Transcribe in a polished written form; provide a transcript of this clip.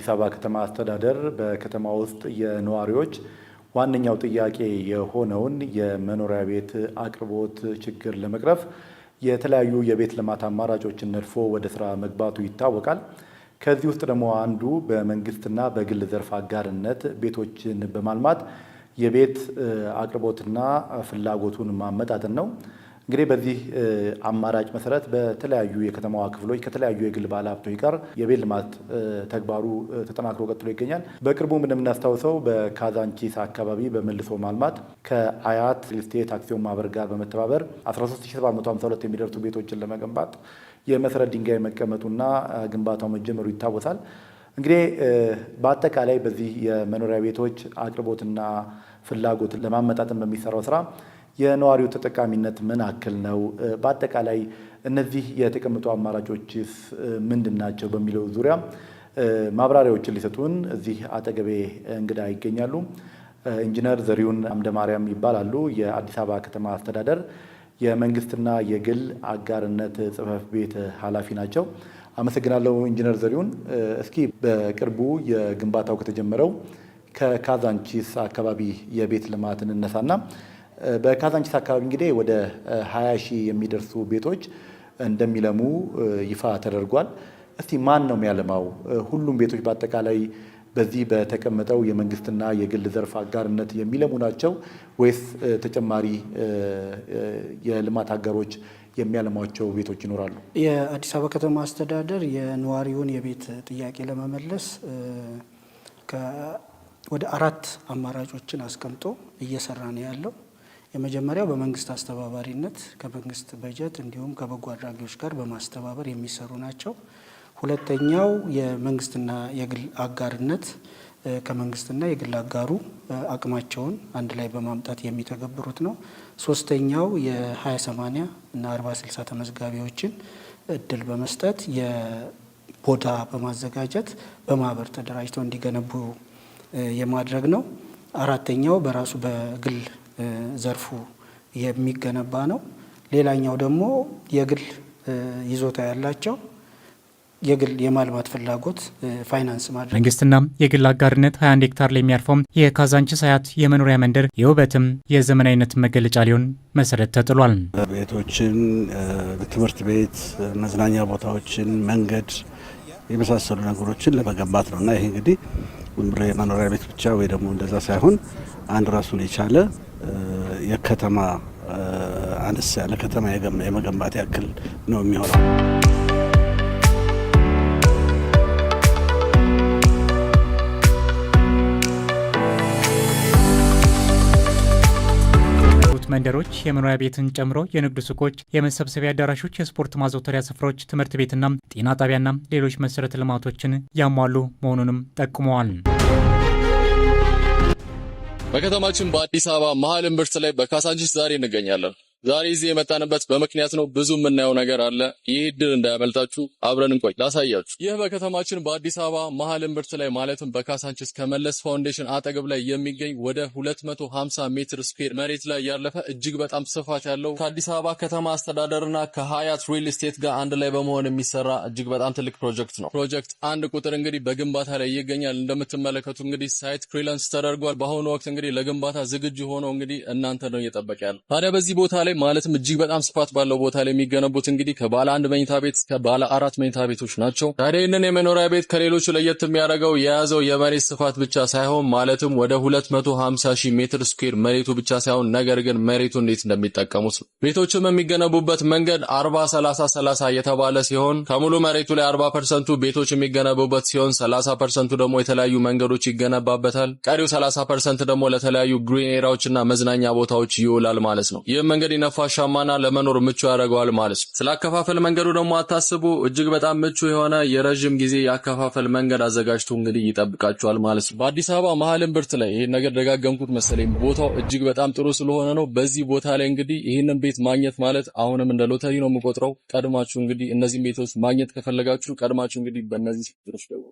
የአዲስ አበባ ከተማ አስተዳደር በከተማ ውስጥ የነዋሪዎች ዋነኛው ጥያቄ የሆነውን የመኖሪያ ቤት አቅርቦት ችግር ለመቅረፍ የተለያዩ የቤት ልማት አማራጮችን ነድፎ ወደ ስራ መግባቱ ይታወቃል። ከዚህ ውስጥ ደግሞ አንዱ በመንግስትና በግል ዘርፍ አጋርነት ቤቶችን በማልማት የቤት አቅርቦትና ፍላጎቱን ማመጣጠን ነው። እንግዲህ በዚህ አማራጭ መሰረት በተለያዩ የከተማዋ ክፍሎች ከተለያዩ የግል ባለሀብቶች ጋር የቤት ልማት ተግባሩ ተጠናክሮ ቀጥሎ ይገኛል። በቅርቡም እንደምናስታውሰው በካዛንቺስ አካባቢ በመልሶ ማልማት ከአያት ሪል ስቴት አክሲዮን ማህበር ጋር በመተባበር 13752 የሚደርሱ ቤቶችን ለመገንባት የመሰረት ድንጋይ መቀመጡና ግንባታው መጀመሩ ይታወሳል። እንግዲህ በአጠቃላይ በዚህ የመኖሪያ ቤቶች አቅርቦትና ፍላጎት ለማመጣጠን በሚሰራው ስራ የነዋሪው ተጠቃሚነት ምን ያክል ነው? በአጠቃላይ እነዚህ የተቀመጡ አማራጮችስ ምንድን ናቸው? በሚለው ዙሪያ ማብራሪያዎችን ሊሰጡን እዚህ አጠገቤ እንግዳ ይገኛሉ። ኢንጂነር ዘሪሁን አምደማርያም ይባላሉ። የአዲስ አበባ ከተማ አስተዳደር የመንግስትና የግል አጋርነት ጽሕፈት ቤት ኃላፊ ናቸው። አመሰግናለሁ ኢንጂነር ዘሪሁን። እስኪ በቅርቡ የግንባታው ከተጀመረው ከካዛንቺስ አካባቢ የቤት ልማትን እነሳና በካዛንቺስ አካባቢ እንግዲህ ወደ 20 ሺህ የሚደርሱ ቤቶች እንደሚለሙ ይፋ ተደርጓል። እስቲ ማን ነው የሚያለማው? ሁሉም ቤቶች በአጠቃላይ በዚህ በተቀመጠው የመንግስትና የግል ዘርፍ አጋርነት የሚለሙ ናቸው ወይስ ተጨማሪ የልማት አጋሮች የሚያለሟቸው ቤቶች ይኖራሉ? የአዲስ አበባ ከተማ አስተዳደር የነዋሪውን የቤት ጥያቄ ለመመለስ ወደ 4 አማራጮችን አስቀምጦ እየሰራ ነው ያለው። የመጀመሪያው በመንግስት አስተባባሪነት ከመንግስት በጀት እንዲሁም ከበጎ አድራጊዎች ጋር በማስተባበር የሚሰሩ ናቸው። ሁለተኛው የመንግስትና የግል አጋርነት ከመንግስትና የግል አጋሩ አቅማቸውን አንድ ላይ በማምጣት የሚተገብሩት ነው። ሶስተኛው የ20/80 እና 40/60 ተመዝጋቢዎችን እድል በመስጠት የቦታ በማዘጋጀት በማህበር ተደራጅተው እንዲገነቡ የማድረግ ነው። አራተኛው በራሱ በግል ዘርፉ የሚገነባ ነው። ሌላኛው ደግሞ የግል ይዞታ ያላቸው የግል የማልማት ፍላጎት ፋይናንስ ማድረግ። መንግስትና የግል አጋርነት 21 ሄክታር ላይ የሚያርፈው የካዛንቺስ አያት የመኖሪያ መንደር የውበትም የዘመናዊነት መገለጫ ሊሆን መሰረት ተጥሏል። ቤቶችን፣ ትምህርት ቤት፣ መዝናኛ ቦታዎችን፣ መንገድ የመሳሰሉ ነገሮችን ለመገንባት ነው እና ይሄ እንግዲህ የመኖሪያ ቤት ብቻ ወይ ደግሞ እንደዛ ሳይሆን አንድ ራሱን የቻለ የከተማ አነስ ያለ ከተማ የመገንባት ያክል ነው የሚሆነው። መንደሮች የመኖሪያ ቤትን ጨምሮ የንግድ ሱቆች፣ የመሰብሰቢያ አዳራሾች፣ የስፖርት ማዘውተሪያ ስፍራዎች፣ ትምህርት ቤትና ጤና ጣቢያና ሌሎች መሰረተ ልማቶችን ያሟሉ መሆኑንም ጠቁመዋል። በከተማችን በአዲስ አበባ መሀል እምብርት ላይ በካዛንቺስ ዛሬ እንገኛለን። ዛሬ እዚህ የመጣንበት በምክንያት ነው። ብዙ የምናየው ነገር አለ። ይህ እድል እንዳያመልጣችሁ፣ አብረን እንቆይ ላሳያችሁ። ይህ በከተማችን በአዲስ አበባ መሀል እምብርት ላይ ማለትም በካዛንቺስ ከመለስ ፋውንዴሽን አጠገብ ላይ የሚገኝ ወደ 250 ሜትር ስኩዌር መሬት ላይ ያለፈ እጅግ በጣም ስፋት ያለው ከአዲስ አበባ ከተማ አስተዳደርና ከሀያት ሪል ስቴት ጋር አንድ ላይ በመሆን የሚሰራ እጅግ በጣም ትልቅ ፕሮጀክት ነው። ፕሮጀክት 1 ቁጥር እንግዲህ በግንባታ ላይ ይገኛል። እንደምትመለከቱ እንግዲህ ሳይት ክሊራንስ ተደርጓል። በአሁኑ ወቅት እንግዲህ ለግንባታ ዝግጁ ሆኖ እንግዲህ እናንተ ነው እየጠበቀ ያለው። ታዲያ በዚህ ቦታ ላይ ማለትም እጅግ በጣም ስፋት ባለው ቦታ ላይ የሚገነቡት እንግዲህ ከባለ 1 መኝታ ቤት እስከ ባለ 4 መኝታ ቤቶች ናቸው። ታዲያ ይህንን የመኖሪያ ቤት ከሌሎቹ ለየት የሚያደርገው የያዘው የመሬት ስፋት ብቻ ሳይሆን ማለትም ወደ 250 ሺህ ሜትር ስኩዌር መሬቱ ብቻ ሳይሆን ነገር ግን መሬቱ እንዴት እንደሚጠቀሙት ነው። ቤቶችም የሚገነቡበት መንገድ 40/30/30 የተባለ ሲሆን ከሙሉ መሬቱ ላይ 40% ቤቶች የሚገነቡበት ሲሆን 30% ደግሞ የተለያዩ መንገዶች ይገነባበታል። ቀሪው 30% ደግሞ ለተለያዩ ግሪን ኤሪያዎችና መዝናኛ ቦታዎች ይውላል ማለት ነው። ይህም መንገድ ነፋሻማና ለመኖር ምቹ ያደርገዋል ማለት ነው። ስላከፋፈል መንገዱ ደግሞ አታስቡ። እጅግ በጣም ምቹ የሆነ የረጅም ጊዜ ያከፋፈል መንገድ አዘጋጅቶ እንግዲህ ይጠብቃችኋል ማለት ነው። በአዲስ አበባ መሀል እምብርት ላይ ይሄን ነገር ደጋገምኩት መሰለኝ። ቦታው እጅግ በጣም ጥሩ ስለሆነ ነው። በዚህ ቦታ ላይ እንግዲህ ይሄንን ቤት ማግኘት ማለት አሁንም እንደ ሎተሪ ነው የምቆጥረው። ቀድማችሁ እንግዲህ እነዚህን ቤቶች ማግኘት ከፈለጋችሁ ቀድማችሁ እንግዲህ በእነዚህ ስልኮች ደውሉ።